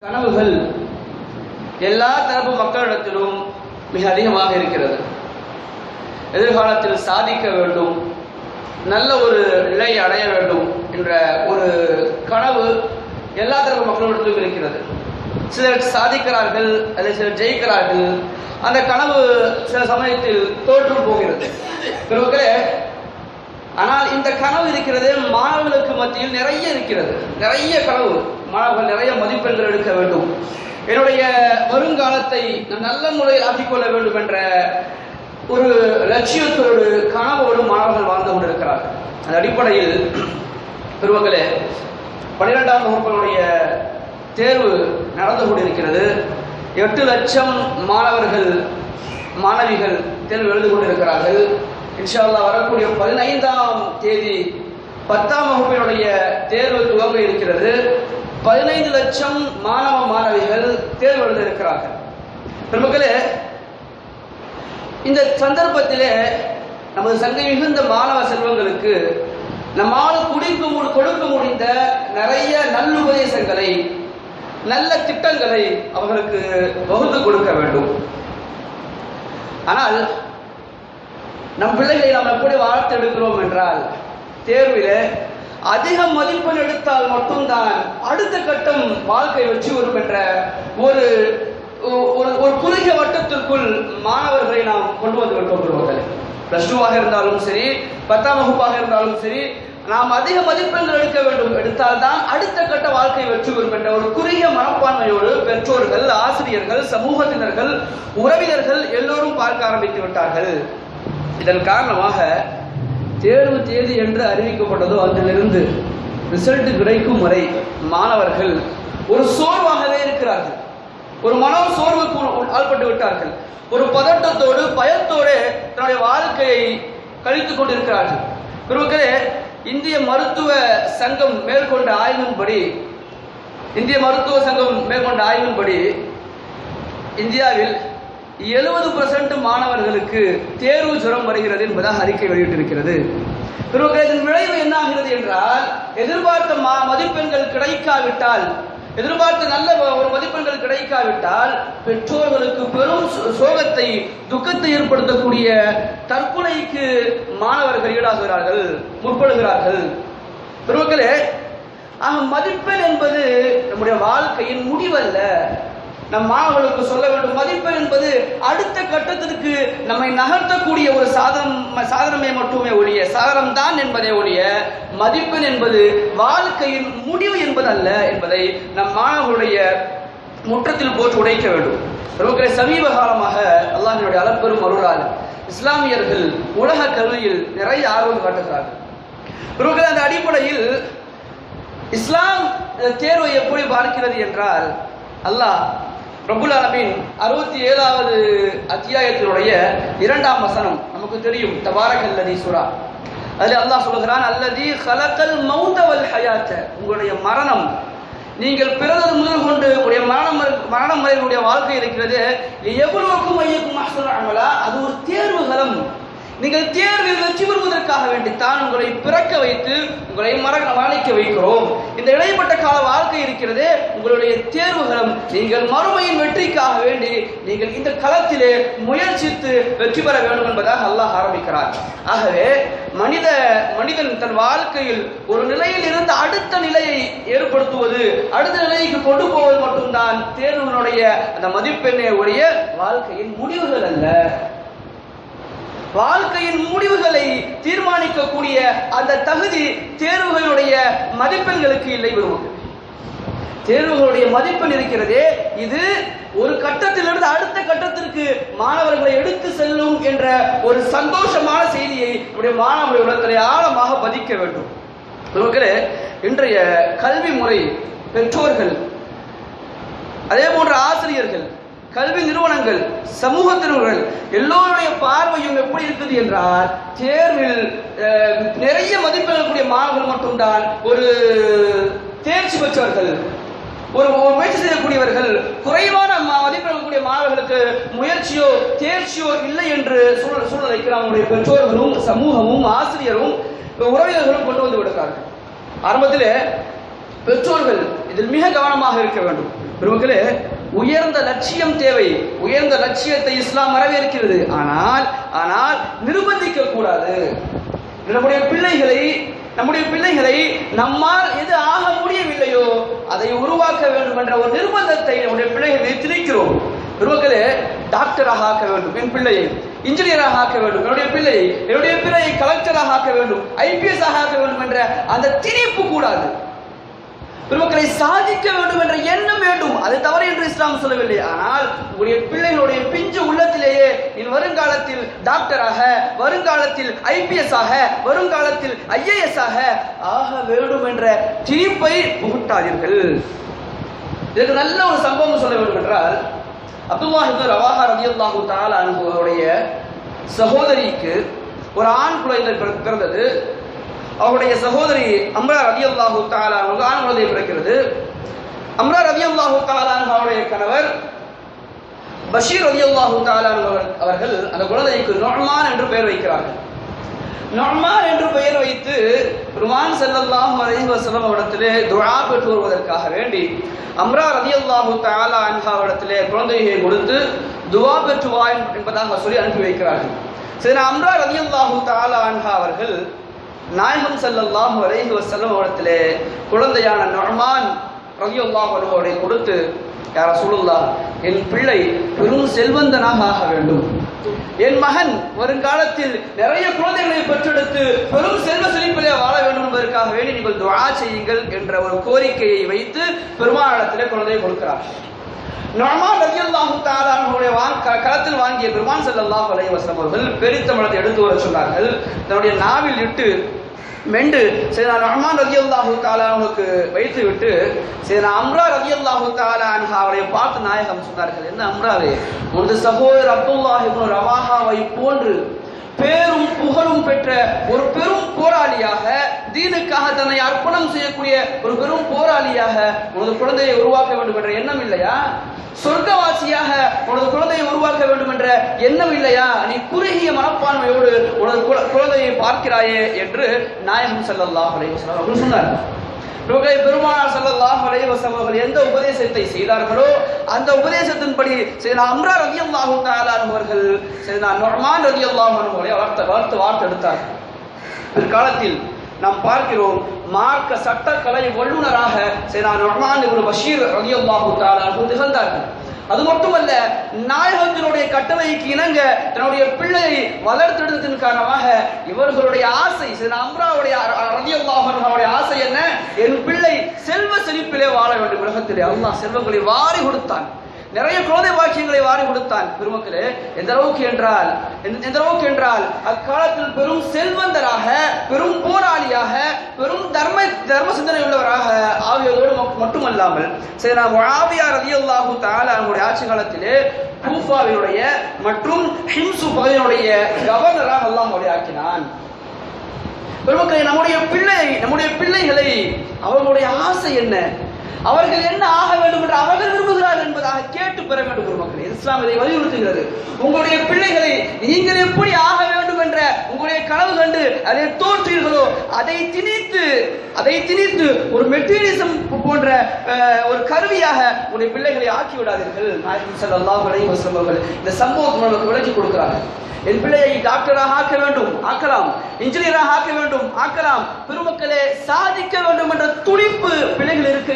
கனவுகள் எல்லா தரப்பு மக்களிடத்திலும் மிக அதிகமாக இருக்கிறது. எதிர்காலத்தில் சாதிக்க வேண்டும், நல்ல ஒரு நிலையை அடைய வேண்டும் என்ற ஒரு கனவு எல்லா தரப்பு மக்களிடத்திலும் இருக்கிறது. சிலர் சாதிக்கிறார்கள், அல்லது சிலர் ஜெயிக்கிறார்கள். அந்த கனவு சில சமயத்தில் தோற்று போகிறது. ஆனால் இந்த கனவு இருக்கிறது மாணவர்களுக்கு மத்தியில் நிறைய இருக்கிறது. நிறைய கனவு, மாணவர்கள் நிறைய மதிப்பெண்கள் எடுக்க வேண்டும், என்னுடைய வருங்காலத்தை நல்ல முறையில் ஆக்கிக்கொள்ள வேண்டும் என்ற ஒரு லட்சியத்தோடு கனவோடு மாணவர்கள் வாழ்ந்து கொண்டிருக்கிறார்கள். அந்த அடிப்படையில் பெருமக்களே, 12ஆம் வகுப்பினுடைய தேர்வு நடந்து கொண்டிருக்கிறது. 8 லட்சம் மாணவர்கள் மாணவிகள் தேர்வு எழுதி கொண்டிருக்கிறார்கள். இன்ஷா அல்லாஹ் வரக்கூடிய 15ஆம் தேதி 10ஆம் வகுப்பினுடைய தேர்வு துவங்க இருக்கிறது. 15 லட்சம் மாணவ மாணவிகள் தேர்வு எழுத இருக்கிறார்கள். பெருமக்களே, இந்த சந்தர்ப்பத்திலே நமது சங்கை மிகுந்த மாணவ செல்வங்களுக்கு நம்மால் கொடுக்க முடிந்த நிறைய நல்லுபதேசங்களை, நல்ல திட்டங்களை அவர்களுக்கு வகுத்து கொடுக்க வேண்டும். ஆனால் நம் பிள்ளைகளை நாம் எப்படி வளர்த்து எடுக்கிறோம் என்றால், தேர்விலே அதிக மதிப்பெண் எடுத்தால் மட்டும்தான் அடுத்த கட்டம் வாழ்க்கை வெற்றி வரும் என்ற ஒரு குறுகிய வட்டத்திற்குள் மாணவர்களை நாம் கொண்டு வந்து விட்டோம். பிளஸ் 2ஆக இருந்தாலும் சரி, 10ஆம் வகுப்பாக இருந்தாலும் சரி, நாம் அதிக மதிப்பெண்கள் எடுக்க வேண்டும், எடுத்தால்தான் அடுத்த கட்ட வாழ்க்கை வெற்றி பெறும் என்ற ஒரு குறுகிய மனப்பான்மையோடு பெற்றோர்கள், ஆசிரியர்கள், சமூகத்தினர்கள், உறவினர்கள் எல்லோரும் பார்க்க ஆரம்பித்து விட்டார்கள். இதன் காரணமாக தேர்வு தேதி என்று அறிவிக்கப்பட்டதோ அதிலிருந்து ரிசல்ட் கிடைக்கும் வரை மாணவர்கள் ஒரு சோர்வாகவே இருக்கிறார்கள். ஒரு மனம் சோர்வுக்கு ஆள்பட்டு விட்டார்கள். ஒரு பதட்டத்தோடு, பயத்தோடு தன்னுடைய வாழ்க்கையை கழித்துக் கொண்டிருக்கிறார்கள். பிறகு இந்திய மருத்துவ சங்கம் மேற்கொண்ட ஆய்வின்படி இந்தியாவில் 70% மாணவர்களுக்கு தேர்வு ஜுரம் வருகிறது என்பதாக அறிக்கை வெளியிட்டிருக்கிறது. பிறகு இதன் விளைவு என்ன ஆகிறது என்றால், எதிர்பார்த்த மதிப்பெண்கள் கிடைக்காவிட்டால், எதிர்பார்த்த நல்ல ஒரு மதிப்பெண்கள் கிடைக்காவிட்டால் பெற்றோர்களுக்கு பெரும் சோகத்தை, துக்கத்தை ஏற்படுத்தக்கூடிய தற்கொலைக்கு மாணவர்கள் ஈடாகிறார்கள், முற்படுகிறார்கள். பிறகு மதிப்பெண் என்பது நம்முடைய வாழ்க்கையின் முடிவல்ல. நம் மாணவர்களுக்கு சொல்ல வேண்டும், மதிப்பெண் என்பது அடுத்த கட்டத்திற்கு நம்மை நகர்த்தக்கூடிய ஒரு சாதனமே மட்டுமே ஒழிய, சாதனம் தான் என்பதே ஒழிய, மதிப்பெண் என்பது வாழ்க்கையின் முடிவு என்பது அல்ல என்பதை நம் மாணவர்களுடைய முற்றத்தில் போட்டு உடைக்க வேண்டும். சமீப காலமாக அல்லாஹ்வினுடைய அளப்பெரும் அருளால் இஸ்லாமியர்கள் உலக கல்வியில் நிறைய ஆர்வம் காட்டுகிறார்கள். அந்த அடிப்படையில் இஸ்லாம் தேர்வை எப்படி பார்க்கிறது என்றால், அல்லாஹ் ரப்புல் ஆலமீன் 67வது அத்தியாயத்தினுடைய 2ஆம் வசனம் நமக்கு தெரியும், தபாரக்கல்லதி சூரா. அதில் அல்லாஹ் சொல்கிறான், அல்லதி ஹலக்கல் மௌத வல் ஹயாத்த, உங்களுடைய மரணம், நீங்கள் பிறந்தது முதல் கொண்டு உங்களுடைய மரணம் வரை உங்களுடைய வாழ்க்கை இருக்கிறது, எவ்வளவுக்கும் ஐயக்கும் அஹ்சனு அமலா, அது ஒரு தேர்வு களம். நீங்கள் தேர்வில் வெற்றி பெறுவதற்காக வேண்டித்தான் உங்களை பிறக்க வைத்து உங்களை மரணிக்க வைக்கிறோம். இந்த இடைப்பட்ட கால வாழ்க்கை இருக்கிறது உங்களுடைய தேர்வுகளும். நீங்கள் மறுமையின் வெற்றிக்காக வேண்டி நீங்கள் இந்த களத்திலே முயற்சித்து வெற்றி பெற வேண்டும் என்பதாக அல்லாஹ் ஆரம்பிக்கிறார். ஆகவே மனிதன் தன் வாழ்க்கையில் ஒரு நிலையில் இருந்து அடுத்த நிலையை ஏற்படுத்துவது, அடுத்த நிலைக்கு கொண்டு போவது மட்டும்தான் தேர்வுகளுடைய அந்த மதிப்பெண்ணே உடைய வாழ்க்கையின் முடிவுகள் அல்ல. வாழ்க்கையின் முடிவுகளை தீர்மானிக்கக்கூடிய அந்த தகுதி தேர்வுகளுடைய மதிப்பெண்களுக்கு இல்லை. தேர்வுகளுடைய மதிப்பெண் இருக்கிறதே, இது ஒரு கட்டத்திலிருந்து அடுத்த கட்டத்திற்கு மாணவர்களை எடுத்து செல்லும் என்ற ஒரு சந்தோஷமான செய்தியை நம்முடைய மாணவர்களுடைய உள்ளத்திலே ஆழமாக பதிக்க வேண்டும். இன்றைய கல்வி முறை, பெற்றோர்கள், அதே போன்ற ஆசிரியர்கள், கல்வி நிறுவனங்கள், சமூகத்தினர்கள் எல்லோருடைய பார்வையும் எப்படி இருக்குது என்றால், தேர்வில் நிறைய மதிப்பெண்கள் கூடிய மாணவர்கள் மட்டும்தான் ஒரு தேர்ச்சி பெற்றவர்கள், ஒரு முயற்சி செய்யக்கூடியவர்கள், குறைவான மதிப்பெண்கள் கூடிய மாணவர்களுக்கு முயற்சியோ தேர்ச்சியோ இல்லை என்று சூழ்நிலைக்கு நம்முடைய பெற்றோர்களும் சமூகமும் ஆசிரியரும் உறவினர்களும் கொண்டு வந்து விடுகிறார்கள். ஆரம்பத்தில் பெற்றோர்கள் இதில் மிக கவனமாக இருக்க வேண்டும். பெருமக்களே, உயர்ந்த லட்சியம் தேவை. உயர்ந்த லட்சியத்தை இஸ்லாம் வரவேற்கிறது. ஆனால் நிர்பந்திக்க கூடாது. நம்முடைய பிள்ளைகளை நம்மால் எது ஆக முடியவில்லையோ அதை உருவாக்க வேண்டும் என்ற ஒரு நிர்பந்தத்தை நம்முடைய பிள்ளைகளை திணிக்கிறோம். பெருமக்களே, டாக்டராக ஆக்க வேண்டும் என் பிள்ளையை, இன்ஜினியராக ஆக்க வேண்டும் என்னுடைய பிள்ளையை கலெக்டராக ஆக்க வேண்டும், IPS ஆக்க வேண்டும் என்ற அந்த திணிப்பு கூடாது. பெருமக்களை சாதிக்க வேண்டும் என்ற எண்ணம் வேண்டும். அது தவறு என்று இஸ்லாம் சொல்லவில்லை. ஆனால் உங்களுடைய பிள்ளைகளுடைய பிஞ்சு உள்ளத்திலேயே இன் வருங்காலத்தில் டாக்டராக, வருங்காலத்தில் IPS ஆக, வருங்காலத்தில் IAS ஆக வேண்டும் என்ற திணிப்பை புகுட்டாதீர்கள். இதற்கு நல்ல ஒரு சம்பவம் சொல்ல வேண்டும் என்றால், அப்துல்லாஹ் இப்னு ரவாஹா ரலியல்லாஹு தஆலா அன்ஹு அவருடைய சகோதரிக்கு ஒரு ஆண் குழந்தை பிறந்தது. அவருடைய சகோதரி அம்ரா ரலியல்லாஹு தஆலா அன்ஹு ஆண் குழந்தை பிறக்கிறது. அம்ரா ரலியல்லாஹு தஆலா அன்ஹு அவருடைய கணவர் பஷீர் ரலியல்லாஹு தஆலா அன்ஹு அவர்கள் அந்த குழந்தைக்கு நுஅமான் என்று பெயர் வைக்கிறார்கள். நுஅமான் என்று பெயர் வைத்து பெருமான் ஸல்லல்லாஹு அலைஹி வஸல்லம் அவரிடத்திலே துஆ பெற்று வருவதற்காக வேண்டி அம்ரா ரலியல்லாஹு தஆலா அன்ஹா அவரிடத்திலே குழந்தையை கொடுத்து துஆ பெற்று வா என்பதாக சொல்லி அனுப்பி வைக்கிறார்கள். சரி, அம்ரா ரலியல்லாஹு தஆலா அன்ஹா அவர்கள் நாயகம் ஸல்லல்லாஹு அலைஹி வஸல்லம் அவரிடத்திலே குழந்தையான நுஅமான் ரலியல்லாஹு அன்ஹு அவரை கொடுத்து, யா ரசூலுல்லாஹ், என் பிள்ளை பெரும் செல்வந்தனாக ஆக வேண்டும், என் மகன் வருங்காலத்தில் நிறைய குழந்தைகளை பெற்றெடுத்து பெரும் செல்வ செழிப்பிலே வாழ வேண்டும் என்பதற்காக வேண்டி நீங்கள் துஆ செய்யுங்கள் என்ற ஒரு கோரிக்கையை வைத்து பெருமானிடத்திலே குழந்தையை கொடுக்கிறார். நுஅமான் ரலியல்லாஹு தஆலா அவருடைய களத்தில் வாங்கிய பெருமான் ஸல்லல்லாஹு அலைஹி வஸல்லம் அவர்கள் பெரித்தமளத்தை எடுத்து வர சொன்னார்கள். தன்னுடைய நாவில் இட்டு மெண்டு சரி நுஅமான் ரலியல்லாஹு தஆலா அவனுக்கு வைத்து விட்டு சரி அம்ரா ரலியல்லாஹு தஆலா அன்ஹா அவரை பார்த்து நாயகம் சொன்னார்கள், என்ன அம்ராவே, உனது சகோதரர் அப்துல்லாஹ் இப்னு ரவாஹாவை போன்று பேரும் புகழும் பெற்ற ஒரு பெரும் போராளியாக, தீனுக்காக தன்னை அர்ப்பணம் செய்யக்கூடிய ஒரு பெரும் போராளியாக உனது குழந்தையை உருவாக்க வேண்டும் என்ற எண்ணம் இல்லையா? சொர்க்கவாசியாக உனது குழந்தையை உருவாக்க வேண்டும் என்ற எண்ணம் இல்லையா? நீ குறுகிய மனப்பான்மையோடு உனது குழந்தையை பார்க்கிறாயே என்று நாயகம் ஸல்லல்லாஹு அலைஹி வஸல்லம் அவர்கள் சொன்னார். பெருமானார் ஸல்லல்லாஹு அலைஹி வஸல்லம் அவர்கள் எந்த உபதேசத்தை செய்தார்களோ அந்த உபதேசத்தின்படி சையதுனா அம்ரா ரலியல்லாஹு தஆலா அவர்கள் சையதுனா நுஅமான் ரலியல்லாஹு அன்ஹு அவரை வார்த்தெடுத்தார்கள். பிற்காலத்தில் நாம் பார்க்கிறோம், மார்க்க சட்டக்கலை வல்லுநராக சையதுனா நுஅமான் இப்னு பஷீர் ரலியல்லாஹு தஆலா அவர்கள் திகழ்ந்தார்கள். அது மட்டுமல்ல, நாயகத்தினுடைய கட்டளைக்கு இணங்க தன்னுடைய பிள்ளையை வளர்த்தெடுத்ததன் காரணமாக இவர்களுடைய ஆசை, அம்ராவுடைய ரலியல்லாஹு அன்ஹுடைய ஆசை என்ன? என் பிள்ளை செல்வ செழிப்பிலே வாழ வேண்டும். உலகத்திலே அல்லாஹ் செல்வங்களை வாரி கொடுத்தான், நிறைய குழந்தை பாக்கியங்களை வாரி கொடுத்தான். பெருமக்களே, எந்த அளவுக்கு என்றால் அக்காலத்தில் பெரும் செல்வந்தராக, பெரும் போராளியாக, பெரும் தர்ம சிந்தனை உள்ளவராக ஆகியோரோடு மட்டுமல்லாமல் சையதுனா முஆவியா ரலியல்லாஹு தஆலா அவருடைய ஆட்சி காலத்திலே கூஃபாவினுடைய மற்றும் ஹிம்சு பகுதியினுடைய கவர்னராக அல்லாஹ் அவரை ஆக்கினான். பெருமக்களே, நம்முடைய பிள்ளைகளை அவர்களுடைய ஆசை என்ன, அவர்கள் என்ன ஆக வேண்டும் என்று அவர்கள் விரும்புகிறார்கள் என்பதாக கேட்டு பெற வேண்டும். பெருமக்களே, இஸ்லாம் இதை வலியுறுத்துகிறது. உங்களுடைய பிள்ளைகளை நீங்கள் எப்படி ஆக வேண்டும் என்ற உங்களுடைய கனவு கண்டு அதை தோற்றீர்களோ அதை திணித்து ஒரு மெட்டீரியலிசம் போன்ற ஒரு கருவியாக உங்களுடைய பிள்ளைகளை ஆக்கி விடாதீர்கள். நாயகம் ஸல்லல்லாஹு அலைஹி வஸல்லம் அவர்கள் இந்த சம்பவத்தை நமக்கு விளக்கி கொடுக்கிறார்கள். என் பிள்ளையை டாக்டராக ஆக்க வேண்டும், ஆக்கலாம். இன்ஜினியராக ஆக்க வேண்டும், ஆக்கலாம். பெருமக்களே, சாதிக்க வேண்டும் என்ற துடிப்பு பிள்ளைகளுக்கு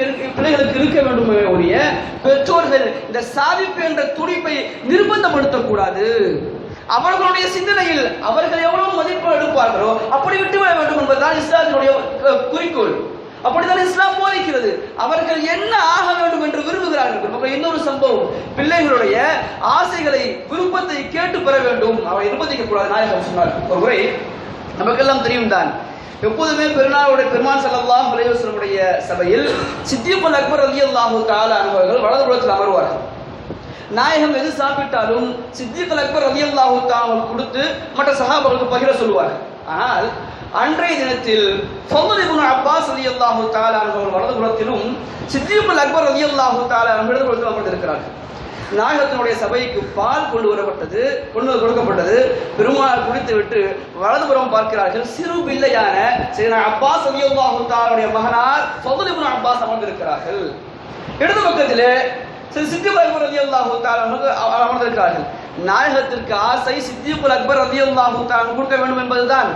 இருக்க வேண்டும். உடைய பெற்றோர்கள் இந்த சாதிப்பு என்ற துடிப்பை நிர்பந்தப்படுத்தக்கூடாது. அவர்களுடைய சிந்தனையில் அவர்கள் எவ்வளவு மதிப்பு எடுப்பார்களோ அப்படி விட்டுவிட வேண்டும் என்பதுதான் இஸ்லாத்தினுடைய குறிக்கோள். அப்படித்தான் இஸ்லாம் போதிக்கிறது. அவர்கள் என்ன ஆக வேண்டும் என்று விரும்புகிறார்கள். இன்னொரு சம்பவம், பிள்ளைகளுடைய ஆசைகளை விருப்பத்தை கேட்டு பெற வேண்டும், அவரை நிர்பந்திக்க கூடாது. நாயகம் சொன்னார் ஒரு முறை, நமக்கெல்லாம் தெரியும் தான், எப்போதுமே பெருமான் ஸல்லல்லாஹு அலைஹி வஸல்லம் சபையில் சித்திகுல் அக்பர் ரலியல்லாஹு தஆலா அவர்கள் வலதுபுறத்தில் அமர்வார்கள். நாயகம் எது சாப்பிட்டாலும் சித்திகுல் அக்பர் ரலியல்லாஹு தஆலா கொடுத்து மற்ற சஹாபாக்களுக்கு பகிர சொல்லுவார்கள். ஆனால் அன்றைய தினத்தில் ஃபضல் இப்னு அப்பாஸ் ரலியல்லாஹு தஆலா அவர்கள் வலதுபுறத்திலும் சித்திகுல் அக்பர் ரலியல்லாஹு தஆலா இடதுபுறத்தில் அமர்ந்திருக்கிறார்கள். நாயகத்தினுடைய சபைக்கு பால் கொண்டு கொடுக்கப்பட்டது. பெருமாள் குடித்து விட்டு வலதுபுறம் பார்க்கிறார்கள். சிறு பிள்ளையான சையதுனா அப்பாஸ் ரலியல்லாஹு தஆலாவுடைய மகனார் ஃபضல் இப்னு அப்பாஸ் அமர்ந்திருக்கிறார்கள். இடது பக்கத்திலே சித்திக் அக்பர் ரலியல்லாஹு தஆலா அமர்ந்திருக்கிறார்கள். நாயகத்திற்கு ஆசை சித்திக் அக்பர் ரலியல்லாஹு தஆலா கொடுக்க வேண்டும் என்பதுதான்.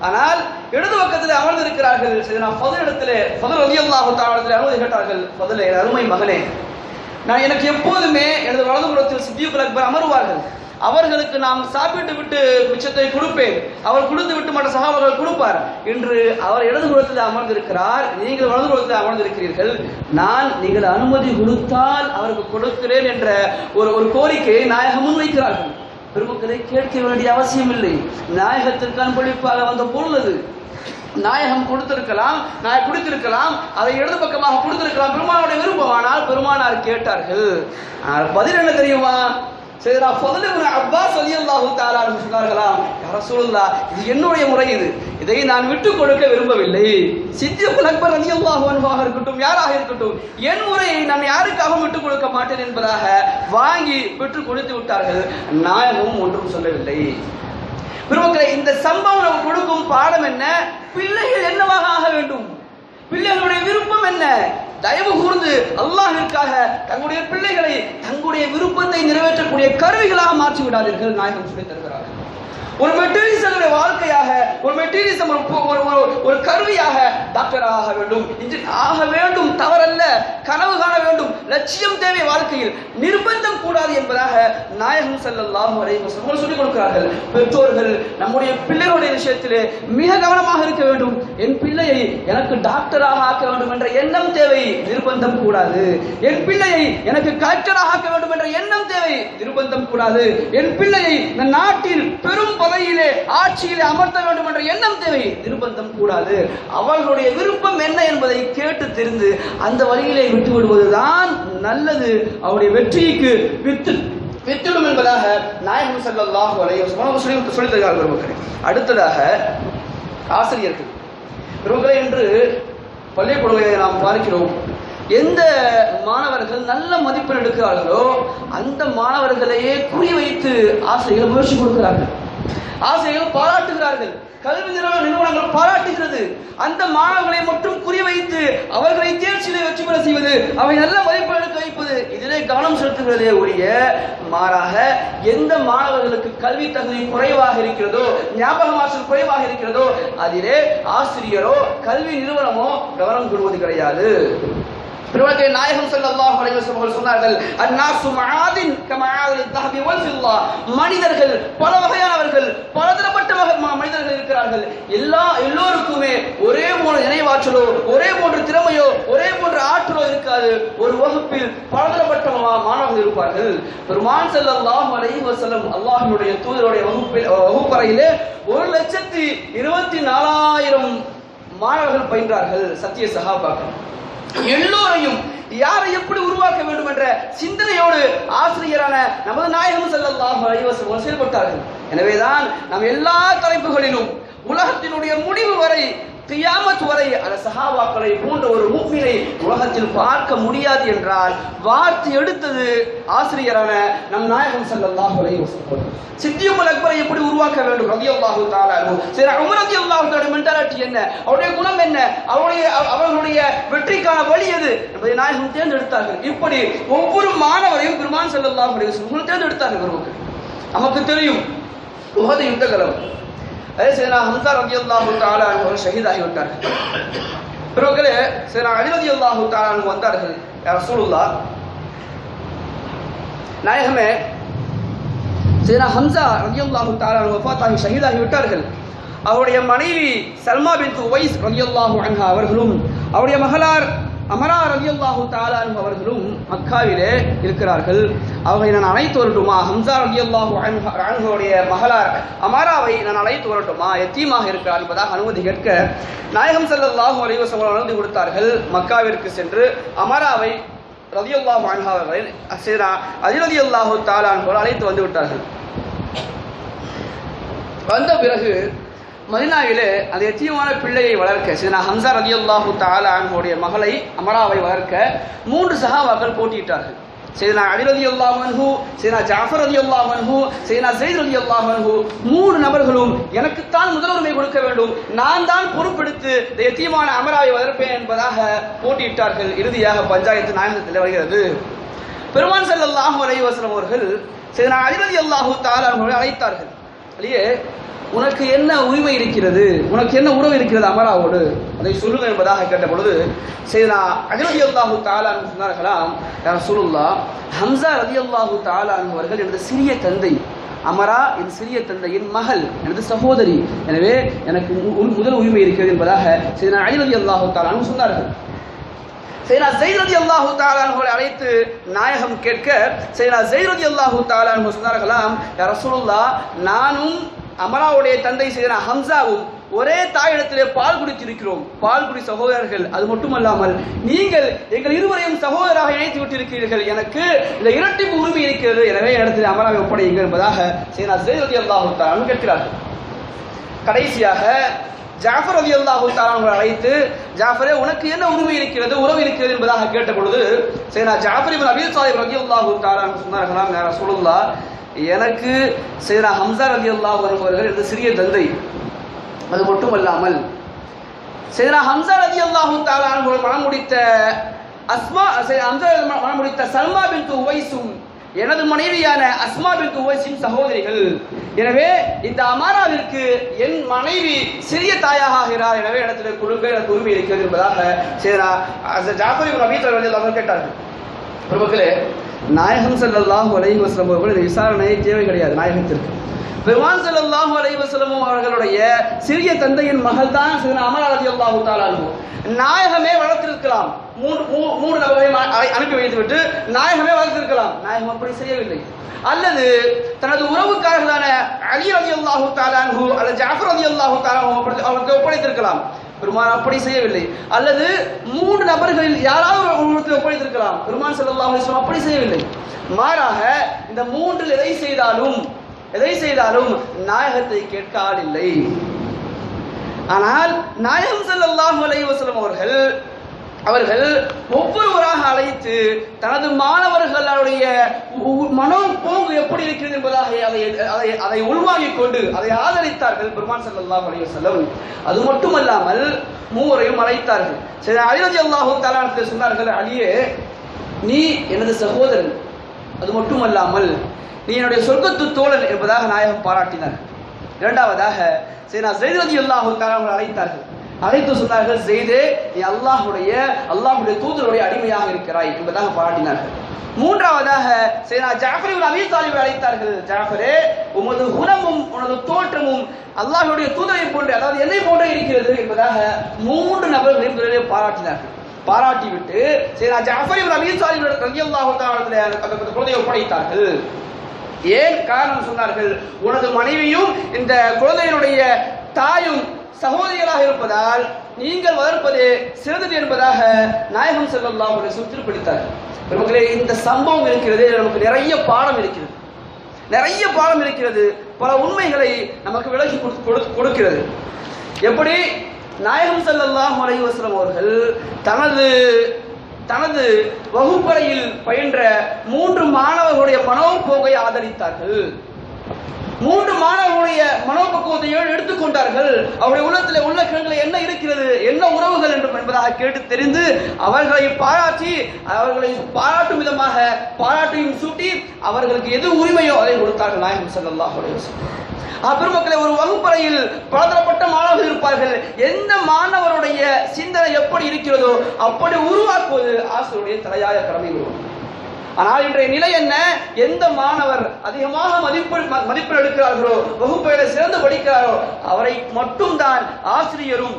ஆனால் இடது பக்கத்தில் அமர்ந்திருக்கிறார்கள். ஃபதுல் இடத்திலே ஃபதுல் ரலியல்லாஹு தஆலா இடத்திலே அனுமதி கேட்டார்கள். ஃபதுல், அருமை மகனே, நான் எனக்கு எப்போதுமே எனது வலதுபுறத்தில் சித்திக் அக்பர் அமர்வார்கள். அவர்களுக்கு நாம் சாப்பிட்டு விட்டு மிச்சத்தை கொடுப்பேன், அவர் கொடுத்து விட்டு மற்ற சகாபாக்கள் கொடுப்பார். இன்று அவர் இடதுபுறத்தில் அமர்ந்திருக்கிறார், நீங்கள் வலதுபுறத்தில் அமர்ந்திருக்கிறீர்கள். நான் நீங்கள் அனுமதி கொடுத்தால் அவருக்கு கொடுக்கிறேன் என்ற ஒரு கோரிக்கையை நாயகம் முன்வைக்கிறார்கள். பெருமக்களை கேட்க வேண்டிய அவசியம் இல்லை. நாயகத்திற்கு அன்பளிப்பாக வந்த பொருள் அது. நாயகம் கொடுத்திருக்கலாம், குடித்திருக்கலாம், அதை இடது பக்கமாக கொடுத்திருக்கலாம், பெருமானுடைய விருப்பமானால் பெருமானார் கேட்டார்கள். ஆனால் பதில் என்ன தெரியுமா? சையதுனா ஃபதுல் இப்னு அப்பாஸ் ரலியல்லாஹு தஆலா சொன்னார்களாம், யா ரசூலுல்லாஹ், இது என்னுடைய முறை, இதை நான் விட்டுக் கொடுக்க விரும்பவில்லை. சித்திக் அக்பர் ரலியல்லாஹு அன்ஹுவாக இருக்கட்டும், யாராக இருக்கட்டும், என் முறையை நான் யாருக்காகவும் விட்டுக் கொடுக்க மாட்டேன் என்பதாக வாங்கி பெற்றுக் கொடுத்து விட்டார்கள். நாயகமும் ஒன்றும் சொல்லவில்லை. பெருமக்களே, இந்த சம்பவம் நமக்கு கொடுக்கும் பாடம் என்ன? பிள்ளைகள் என்னவாக ஆக வேண்டும், பிள்ளைகளுடைய விருப்பம் என்ன? தயவு கூர்ந்து அல்லாஹ்விற்காக தங்களுடைய பிள்ளைகளை தங்களுடைய விருப்பத்தை நிறைவேற்றக்கூடிய கருவிகளாக மாற்றி விடாதீர்கள். நாயகம் சொல்லி தருகிறார். ஒரு மெட்டீரியலிசம் வாழ்க்கையாக, ஒரு மெட்டீரியலிசம் ஒரு கருவியாக டாக்டராக ஆக வேண்டும், ஆக வேண்டும், தவறல்ல. கனவு காண வேண்டும், லட்சியம் தேவை வாழ்க்கையில், நிர்பந்தம் கூடாது என்பதாக நாயகம் ஸல்லல்லாஹு அலைஹி வஸல்லம் சொல்லிக் கொடுக்கிறார்கள். பெற்றோர்கள் நம்முடைய பிள்ளைகளுடைய விஷயத்திலே மிக கவனமாக இருக்க வேண்டும். என் பிள்ளையை எனக்கு டாக்டராக ஆக்க வேண்டும் என்ற எண்ணம் தேவை, நிர்பந்தம் கூடாது. என் பிள்ளையை எனக்கு கலெக்டராக ஆக்க வேண்டும் என்ற எண்ணம் தேவை, நிர்பந்தம் கூடாது. என் பிள்ளையை இந்த நாட்டில் பெரும் பதவியிலே ஆட்சியிலே அமர்த்த வேண்டும் என்ற எண்ணம் தேவை, நிர்பந்தம் கூடாது. அவர்களுடைய விருப்பம் என்ன என்பதை கேட்டு தெரிந்து அந்த வழியிலே விட்டு விடுவதுதான் நல்லது. அவருடைய வெற்றிக்கு வித்திடும் என்பதாக நாயகம் ஸல்லல்லாஹு அலைஹி வஸல்லம் சொல்லித் தருகிறார்கள். அடுத்ததாக ஆசிரியர்கள். என்று பள்ளிக்கூடங்களை நாம் பார்க்கிறோம். எந்த மாணவர்கள் நல்ல மதிப்பெண் எடுக்கிறார்களோ அந்த மாணவர்களையே குறிவைத்து ஆசிரியர்கள் முயற்சி கொடுக்கிறார்கள். ஆசிரியர்கள் பாராட்டுகிறார்கள், கல்வி நிறுவனங்கள் பாராட்டுகிறது. அந்த மாணவர்களை மட்டும் குறிவைத்து அவர்களை தேர்ச்சியிலே வெற்றி பெற செய்வது, அவை நல்ல மதிப்பெண் எடுக்க வைப்பது, இதிலே கவனம் செலுத்துகிறதே ஒழிய மாறாக எந்த மாணவர்களுக்கு கல்வி தகுதி குறைவாக இருக்கிறதோ, ஞாபகமாற்றல் குறைவாக இருக்கிறதோ அதிலே ஆசிரியரோ கல்வி நிறுவனமோ கவனம் கொள்வது கிடையாது. நாயகம் ஸல்லல்லாஹு அலைஹி வஸல்லம் சொன்னார்கள், அன்னாசு மஆதின் கமஆதில் தஹபி வல் ஃபில்லா. மனிதர்கள் பல வகையானவர்கள், பலதரப்பட்ட மனிதர்கள் இருக்கிறார்கள். எல்லோருக்குமே ஒரே போன்ற நினைவாற்றலோ, ஒரே போன்ற திறமையோ, ஒரே போன்ற ஆற்றலோ இருக்காது. ஒரு வகுப்பில் பலதரப்பட்ட மாணவர்கள் இருப்பார்கள். பெருமான் ஸல்லல்லாஹு அலைஹி வஸல்லம் அல்லாஹ்வுடைய தூதருடைய வகுப்பறையிலே 1,24,000 மாணவர்கள் பயின்றார்கள். சத்திய சஹாபாக்கள் எல்லோரையும் யாரை எப்படி உருவாக்க வேண்டும் என்ற சிந்தனையோடு ஆசிரியரான நமது நாயகம் ஸல்லல்லாஹு அலைஹி வஸல்லம் செயல்பட்டார்கள். எனவேதான் நாம் எல்லா தலைப்புகளிலும் உலகத்தினுடைய முடிவு வரை, கியாமத் வரை அந்த சஹாபாக்களை போன்ற ஒரு முஃமினை உலகத்தில் பார்க்க முடியாது என்றால் வார்த்தை எடுத்தது ஆசிரியரான நம் நாயகம் ஸல்லல்லாஹு அலைஹி வஸல்லம். சித்திக் அக்பரை எப்படி உருவாக்க வேண்டும் ரலியல்லாஹு தஆலா அன்ஹு. சரி, உமர் ரலியல்லாஹு தஆலா மென்டாலிட்டி என்ன, அவருடைய குணம் என்ன, அவர்களுடைய வெற்றிக்கான வழி எது என்பதை நாயகம் தேர்ந்தெடுத்தார்கள். இப்படி ஒவ்வொரு மாணவரையும் பெருமான் ஸல்லல்லாஹு அலைஹி வஸல்லம் தேர்ந்தெடுத்தார்கள். நமக்கு தெரியும் உஹது யுத்த களம். ஹம்ஸா ரலியல்லாஹு தஆலா அன்ஹு ஷஹீதாகிவிட்டார்கள். பிறகு அலி ரலியல்லாஹு தஆலா அன்ஹு வந்தார்கள். யா ரசூலுல்லாஹ், நாயகமே, ஹம்ஸா ரலியல்லாஹு தஆலா அன்ஹு வஃபாத்தாகி ஷஹீதாகிவிட்டார்கள். அவருடைய மனைவி சல்மா பின்த் உவைஸ் ரலியல்லாஹு அன்ஹா அவர்களும் அவருடைய மகளார் அமரா ரலியல்லாஹு தஆலா அன்ஹு அவர்களும் மக்காவிலே இருக்கிறார்கள். அவர்களை நான் அழைத்து வரட்டுமா? ஹம்ஸா ரலியல்லாஹு அன்ஹுடைய மகளார் அமராவை நான் அழைத்து வரட்டுமா? யத்தீமாக இருக்கிறார் என்பதாக அனுமதி கேட்க நாயகம் ஸல்லல்லாஹு அலைஹி வஸல்லம் அனுமதி கொடுத்தார்கள். மக்காவிற்கு சென்று அமராவை ரலியல்லாஹு அன்ஹா அவர்களை அலி ரலியல்லாஹு தஆலா அன்ஹு அழைத்து வந்து விட்டார்கள். வந்த பிறகு மதீனாவிலே அந்த எத்தீமான பிள்ளையை வளர்க்க ஹம்ஸா ரலியல்லாஹு தஆலா அன்ஹுடைய மகளை அமராவை வளர்க்க 3 சஹாபாக்கள் போட்டியிட்டார்கள். சையதுனா அலி ரலியல்லாஹு அன்ஹு, சையதுனா ஜாஃபர் ரலியல்லாஹு அன்ஹு, சையதுனா ஸைத் ரலியல்லாஹு அன்ஹு, 3 நபர்களும் எனக்குத்தான் முதல் உரிமை கொடுக்க வேண்டும், நான் தான் பொறுப்பெடுத்து இந்த யத்தீமான அமராவை வளர்ப்பேன் என்பதாக போட்டியிட்டார்கள். இறுதியாக பஞ்சாயத்து நாயகத்தில் வருகிறது. பெருமான் ஸல்லல்லாஹு அலைஹி வஸல்லம் அவர்கள் சையதுனா அலி ரலியல்லாஹு தஆலா அவர்களை அழைத்தார்கள். அலியே, உனக்கு என்ன உரிமை இருக்கிறது, உனக்கு என்ன உறவு இருக்கிறது அமராவோடு, அதை சொல்லுங்க என்பதாக கேட்ட பொழுது சையதுனா அலி ரலியல்லாஹு தஆலா சொன்னார்களாம், யா ரசூலுல்லாஹ், ஹம்ஸா ரலியல்லாஹு தஆலா அவர்கள் எனது சிறிய தந்தை, அமரா என் சிறிய தந்தையின் மகள், எனது சகோதரி, எனவே எனக்கு முதல் உரிமை இருக்கிறது என்பதாக சையதுனா அலி ரலியல்லாஹு தஆலா சொன்னார்கள். சையதுனா ஸைத் ரலியல்லாஹு தஆலா அவர்களை அழைத்து நாயகம் கேட்க சையதுனா ஸைத் ரலியல்லாஹு தஆலா சொன்னார்களாம், யா ரசூலுல்லாஹ், நானும் அமராவுடைய தந்தை சையதுனா ஹம்ஸாவும் ஒரே தாயிடத்திலே பால் குடித்திருக்கிறோம், பால் குடி சகோதரர்கள். அது மட்டுமல்லாமல் நீங்கள் எங்கள் இருவரையும் சகோதரராக இணைத்து விட்டிருக்கிறீர்கள், எனக்கு இந்த இரட்டிப்பு உரிமை இருக்கிறது, எனவே இடத்தில் அமராவை ஒப்படையுங்கள் என்பதாக சையதுனா ஸைத் ரலியல்லாஹு தஆலா கேட்கிறார்கள். கடைசியாக ஜாஃபர் ரலியல்லாஹு தஆலா அவர்களை அழைத்து, ஜாஃபரே, உனக்கு என்ன உரிமை இருக்கிறது, உறவு இருக்கிறது என்பதாக கேட்ட பொழுது சையதுனா ஜாஃபர் இப்னு அபீ தாலிப் ரலியல்லாஹு தஆலா சொன்னார்களாம், யா ரசூலுல்லாஹ், எனக்கு சையதுனா ஹம்ஸா ரலியல்லாஹு அன்ஹு அவர்கள் எனது சிறிய தந்தை, அது மட்டுமல்லாமல் சையதுனா ஹம்ஸா ரலியல்லாஹு தஆலா அவர்கள் மனம் முடித்த மனம் முடித்த சல்மா பின்த் உவைஸும் எனது மனைவியான அஸ்மா பின்த் உவைஸின் சகோதரிகள், எனவே இந்த அமாராவிற்கு என் மனைவி சிறிய தாயாக ஆகிறார், எனவே இடத்துல கொடுங்க, எனக்கு உரிமை இருக்கிறது என்பதாக சையதுனா ஜாஃபர் இப்னு அபீ தாலிப் ரலியல்லாஹு அன்ஹு கேட்டார்கள். பிரபுக்களே, நாயகம் ஸல்லல்லாஹு அலைஹி வஸல்லம் அவர்கள் இந்த விசாரணை தேவை கிடையாது நாயகத்திற்கு. பெருமான் ஸல்லல்லாஹு அலைஹி வஸல்லம் அவர்களுடைய சிறிய தந்தையின் மகள் தான் சையதுனா அமரா ரலியல்லாஹு தஆலா அன்ஹு. நாயகமே வளர்த்திருக்கலாம், மூன்று நபரை அனுப்பி வைத்துவிட்டு நாயகமே வளர்த்திருக்கலாம், நாயகம் அப்படி செய்யவில்லை. அல்லது தனது உறவுக்காரர்களான அலி ரலியல்லாஹு தஆலா அன்ஹு அல்லது ஜாஃபர் ரலியல்லாஹு தஆலா அவர்களுக்கு ஒப்படைத்திருக்கலாம், பெருமான் அப்படி செய்யவில்லை. அல்லது 3 நபர்களில் யாராவது ஒரு ஒப்படைத்திருக்கலாம், பெருமான் ஸல்லல்லாஹு அலைஹி வஸல்லம் அப்படி செய்யவில்லை. மாறாக இந்த 3 எதை செய்தாலும் நாயகத்தை கேட்க ஆள் இல்லை. ஆனால் நாயகம் ஸல்லல்லாஹு அலைஹி வஸல்லம் அவர்கள் ஒவ்வொருவராக அழைத்து தனது மாணவர்களுடைய மனோபோக்கு எப்படி இருக்கிறது என்பதாக அதை உள்வாங்கிக் கொண்டு அதை ஆதரித்தார்கள் பெருமான் ஸல்லல்லாஹு அலைஹி வஸல்லம். அது மட்டுமல்லாமல் மூவரையும் அழைத்தார்கள். சரி, அலி ரலியல்லாஹு தஆலா சொன்னார்கள், அலியே, நீ எனது சகோதரன், அது மட்டுமல்லாமல் நீ என்னுடைய சொர்க்கத்து தோழன் என்பதாக நாயகம் பாராட்டினார். இரண்டாவதாக சையதுனா ஸைத் ரலியல்லாஹு தஆலா அவர்கள் அழைத்தார்கள். அழைத்து சொன்னார்கள், ஸைதே, நீ அல்லாஹ்வுடைய தூதருடைய அடிமையாக இருக்கிறாய் என்பதாக பாராட்டினார்கள். மூன்றாவதாக சையதுனா ஜாஃபர் இப்னு அபீ தாலிப் அழைத்தார்கள். ஜாஃபரே, உமது குணமும் உனது தோற்றமும் அல்லாஹ்வுடைய தூதரை போன்று, அதாவது என்னை போன்றே இருக்கிறது என்பதாக 3 நபர்களையும் முதலிலே பாராட்டினார்கள். பாராட்டிவிட்டு சையதுனா ஜாஃபர் இப்னு அபீ தாலிப் ரலியல்லாஹு தஆலா அந்த குழந்தையை ஒப்படைத்தார்கள். ஏன் காரணம் சொன்னார்கள், உனது மனைவியும் இந்த குழந்தையினுடைய தாயும் சகோதரிகளாக இருப்பதால் நீங்கள் வளர்ப்பது சிறந்தது என்பதாக நாயகம் ஸல்லல்லாஹு அலைஹி வஸல்லம் திருப்பிடித்தார்கள். பெருமக்களே, இந்த சம்பவம் இருக்கிறது, நமக்கு நிறைய பாடம் இருக்கிறது, பல உண்மைகளை நமக்கு விளக்கி கொடுக்கிறது. எப்படி நாயகம் ஸல்லல்லாஹு அலைஹி வஸல்லம் அவர்கள் தனது வகுப்பறையில் பயின்ற 3 மாணவர்களுடைய மனோபோக்கை ஆதரித்தார்கள். 3 மாணவர்களுடைய மனோபக்குவத்தை எடுத்துக்கொண்டார்கள். அவருடைய உள்ளத்தில் உள்ள கிழங்குல என்ன இருக்கிறது, என்ன உறவுகள் என்பதாக கேட்டு தெரிந்து அவர்களை பாராட்டும் விதமாக பாராட்டையும் சூட்டி அவர்களுக்கு எது உரிமையோ அதை கொடுத்தார்கள் நாயகம் ஸல்லல்லாஹு அலைஹி வஸல்லம். பெருமக்களே, ஒரு வகுப்பறையில் பலதரப்பட்ட மாணவர்கள் இருப்பார்கள். எந்த மாணவருடைய சிந்தனை எப்படி இருக்கிறதோ அப்படி உருவாக்குவது ஆசிரியருடைய தலையாய கடமை. ஆனால் இன்றைய நிலை என்ன, எந்த மாணவர் அதிகமாக மதிப்பெண் எடுக்கிறார்களோ, வகுப்பையில சிறந்து படிக்கிறாரோ அவரை மட்டும் தான் ஆசிரியரும்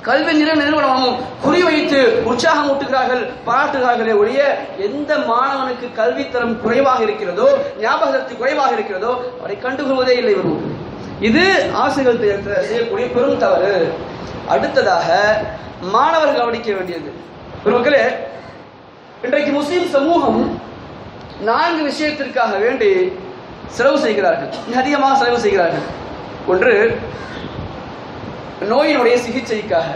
கல்வி நிறுவனமும் குறிவைத்து உற்சாகம் ஊட்டுகிறார்கள், பாராட்டுகிறார்களே ஒழிய எந்த மாணவனுக்கு கல்வித்தரம் குறைவாக இருக்கிறதோ, ஞாபக சக்தி குறைவாக இருக்கிறதோ அவரை கண்டுகொள்வதே இல்லை. இது ஆசிரியர்கள் செய்யக்கூடிய பெரும் தவறு. அடுத்ததாக மாணவர்கள் கவனிக்க வேண்டியது, பெருமக்களே, இன்றைக்கு முஸ்லிம் சமூகம் 4 விஷயத்திற்காக வேண்டி செலவு செய்கிறார்கள், அதிகமாக செலவு செய்கிறார்கள். ஒன்று, நோயினுடைய சிகிச்சைக்காக.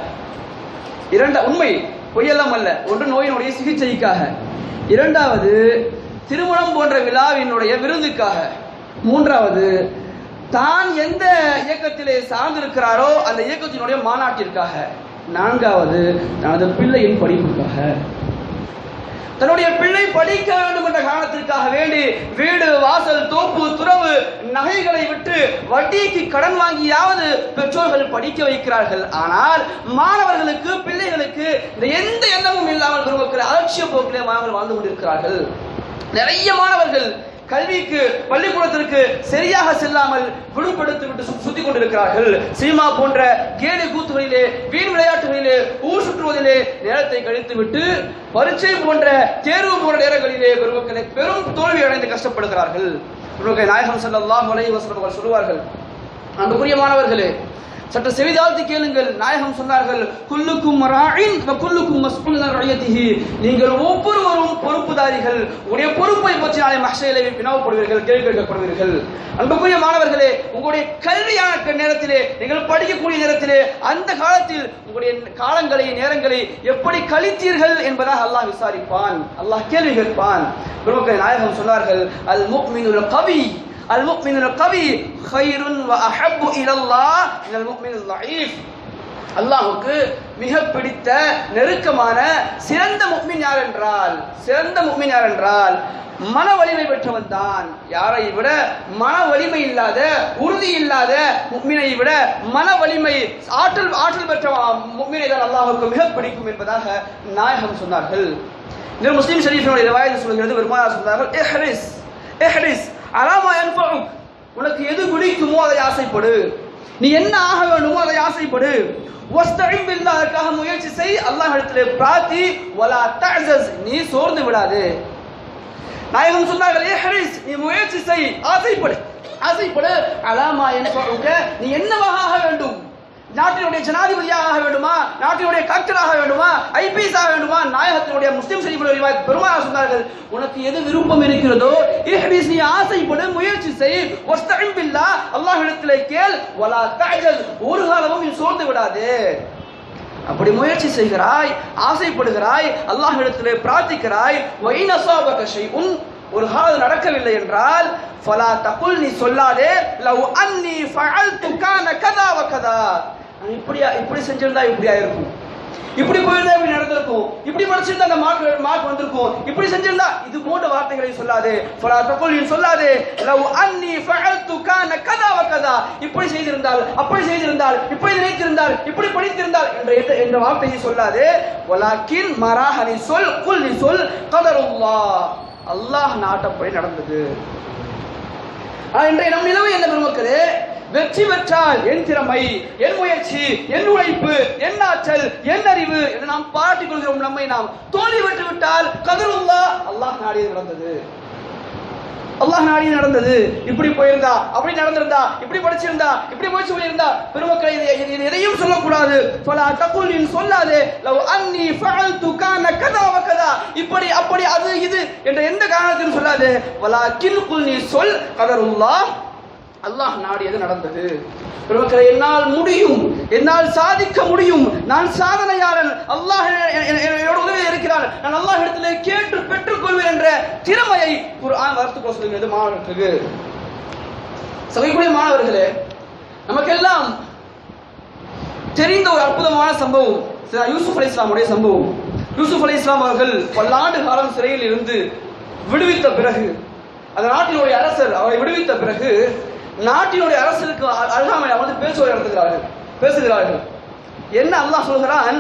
உண்மை பொய்யெல்லாம் அல்ல. ஒன்று, நோயினுடைய சிகிச்சைக்காக. இரண்டாவது, திருமணம் போன்ற விழாவினுடைய விருதுக்காக, மூன்றாவது தான் எந்த இயக்கத்திலே சார்ந்திருக்கிறாரோ அந்த இயக்கத்தினுடைய மாநாட்டிற்காக, நான்காவது தனது பிள்ளையின் படிப்புக்காக. தன்னுடைய பிள்ளை படிக்க வேண்டும் என்ற காரணத்திற்காக வேண்டி வீடு வாசல் தோப்பு துறவு நகைகளை விட்டு வட்டிக்கு கடன் வாங்கியாவது பெற்றோர்கள் படிக்க வைக்கிறார்கள். ஆனால் மாணவர்களுக்கு பிள்ளைகளுக்கு இந்த எந்த எண்ணமும் இல்லாமல் பெருமக்கள் அலட்சிய போக்கிலே மாணவர்கள் வாழ்ந்து கொண்டிருக்கிறார்கள். நிறைய மாணவர்கள் கல்விக்கு பள்ளிக்கூடத்திற்கு சரியாக செல்லாமல் விடுபடுத்தி விட்டு சுத்தி கொண்டிருக்கிறார்கள். சினிமா போன்ற கேலி கூத்துகளிலே வீண் விளையாட்டுகளிலே ஊர் சுற்றுவதிலே நேரத்தை கழித்து விட்டு பரீட்சை போன்ற தேர்வு போன்ற நேரங்களிலே பெருமக்களை பெரும் தோல்வி அடைந்து கஷ்டப்படுகிறார்கள். நாயகம் ஸல்லல்லாஹு அலைஹி வஸல்லம் அவர்கள் சொல்வார்கள், அன்புக்குரிய மாணவர்களே, சற்று செவிதாழ்த்தி கேளுங்கள். நாயகம் சொன்னார்கள், குல்லுக்கும் ராயின் வ குல்லுக்கும் மஸ்ஊலுன் அன் ரஅயத்திஹி, நீங்கள் ஒவ்வொருவரும் பொறுப்புதாரிகள், உங்களுடைய பொறுப்பை பற்றி நாளை மஹ்ஷரிலே வினவப்படுவீர்கள், கேள்வி கேட்கப்படுவீர்கள். அன்புக்குரிய மாணவர்களே, உங்களுடைய கல்வியான நேரத்திலே நீங்கள் படிக்கக்கூடிய நேரத்திலே அந்த காலத்தில் உங்களுடைய காலங்களை நேரங்களை எப்படி கழித்தீர்கள் என்பதாக அல்லாஹ் விசாரிப்பான், அல்லாஹ் கேள்வி கேட்பான். நாயகம் சொன்னார்கள், அல் முஃமினுல் கவி المؤمن القوي خير واحب الى الله من المؤمن الضعيف. அல்லாஹ்வுக்கு மிக பிடித்த நெருக்கமான சிறந்த முஃமின் யார் என்றால், சிறந்த முஃமின் யார் என்றால் மன வலிமை பெற்றவன் தான். யாரை விட மன வலிமை இல்லாத உறுதி இல்லாத முஃமினை விட மன வலிமை ஆற்றல் பெற்ற முஃமினை தான் அல்லாஹ்வுக்கு மிக பிடிக்கும் என்பதாக நாயகம் சொன்னார்கள். இந்த முஸ்லிம் ஷரீஃபினுடைய ரிவாயத் சொல்கிறது, பெருமானார் சொன்னார்கள், இஹ்ரிஸ் இஹ்ரிஸ் அலாமா யன்ஃபஉக், உனக்கு எது பிடிக்குமோ அதை ஆசைப்படு, நீ என்ன ஆக வேண்டுமோ அதை ஆசைப்படு. வஸ்தஇன் பில்லாஹ், அதற்காக முயற்சி செய், அல்லாஹ்விடத்திலே பிரார்த்தி. வலா தஅஸஸ், நீ சோர்ந்து விடாதே. நாயகம் சொன்னார்கள், இஹ்ரிஸ், நீ முயற்சி செய், ஆசைப்படு ஆசைப்படு. அலாமா யன்ஃபஉக, நீ என்னவாக ஆக வேண்டும்? நாட்டினுடைய ஜனாதிபதியாக ஆக வேண்டுமா? நாட்டினுடைய கலெக்டராக வேண்டுமா? ஐபிஎஸ் ஆக வேண்டுமா? நாயகத்தினுடைய முஸ்லிம் ஷரீஃபில் பெருமானார் சொன்னார்கள், உனக்கு எது விருப்பம் இருக்கிறதோ இஹ்ரிஸ், நீ ஆசைப்படு, முயற்சி செய். வஸ்தஇன் பில்லாஹ், அல்லாஹ்விடத்திலே கேள். வலா தஅஜல், ஒரு காலமும் நீ சோர்ந்து விடாதே. அப்படி முயற்சி செய்கிறாய், ஆசைப்படுகிறாய், அல்லாஹ்விடத்திலே பிரார்த்திக்கிறாய். வஇன் அஸாபக ஷைஉன், ஒரு காலம் நடக்கவில்லை என்றால் ஃபலா தகுல், நீ சொல்லாதே லவ் அன்னி ஃபஅல்து கான கதா வ கதா, இப்படி செஞ்சிருந்தா இப்படியா இருக்கும், இப்படி போயிருந்தா இப்படி நடந்திருக்கும், இப்படி படிச்சிருந்தா அந்த மார்க் வந்திருக்கும், இப்படி செஞ்சிருந்தா, இது போன்ற வார்த்தைகளை சொல்லாதே. ஃபலா தகுல், நீ சொல்லாதே லவ் அன்னி ஃபஅல்து கான கதா வ கதா, இப்படி செய்திருந்தால், அப்படி செய்திருந்தால், இப்படி நினைத்திருந்தால், இப்படி படித்திருந்தால் என்ற வார்த்தையை சொல்லாதே. வலாக்கின் மராஹ, நீ சொல், குல், நீ சொல், கதருல்லாஹ், அல்லாஹ் நாட்டப்படி நடந்தது. இன்றைய நம் நிலைமை என்ன பெருமக்களே? வெற்றி பெற்றால் என் திறமை, என் முயற்சி, என் உழைப்பு, என் ஆற்றல், என் அறிவு என்று நாம் பாராட்டிக் கொள்கிறோம். நம்மை நாம் தோல்வி பெற்று விட்டால் கதருல்லாஹ், அல்லாஹ் நாடியது நடந்தது, அல்லாஹ் நாடியது நடந்தது. இப்படி போயிருந்தா, அப்படி நடந்திருந்தா, இப்படி படிச்சிருந்தா, இப்படி முயற்சி பண்ணியிருந்தா, பெருமக்களை எதையும் சொல்லக்கூடாது. ஃபலா தகுல், நீ சொல்லாதே லவ் அன்னி ஃபஅல்து கான கதா வ கதா, இப்படி அப்படி அது இது என்ற எந்த காரணத்தையும் சொல்லாதே. வலாக்கின் குல், நீ சொல், கதருல்லாஹ், அல்லாஹ் நாடியது நடந்தது. பெருமக்களை, என்னால் முடியும், என்னால் சாதிக்க முடியும், நான் சாதனையாளன், அல்லாஹ் என்னோட உதவி இருக்கிறான், நான் அல்லாஹ் இடத்திலே கேட்டு பெற்றுக் கொள்வேன் என்ற திறமையை குர்ஆன் வளர்த்துக் சொல்கிறது மாணவர்களுக்கு. சபைக்குரிய மாணவர்களே, நமக்கெல்லாம் தெரிந்த ஒரு அற்புதமான சம்பவம் யூசுப் அலைஹிஸ்ஸலாமுடைய சம்பவம். யூசுப் அலைஹிஸ்ஸலாம் அவர்கள் பல்லாண்டு காலம் சிறையில் இருந்து விடுவித்த பிறகு, அந்த நாட்டினுடைய அரசர் அவரை விடுவித்த பிறகு, நாட்டினுடைய அரசருக்கு அருகாமையில் அமர்ந்து பேசுகிறார்கள். என்ன அல்லாஹ் சொல்கிறான்,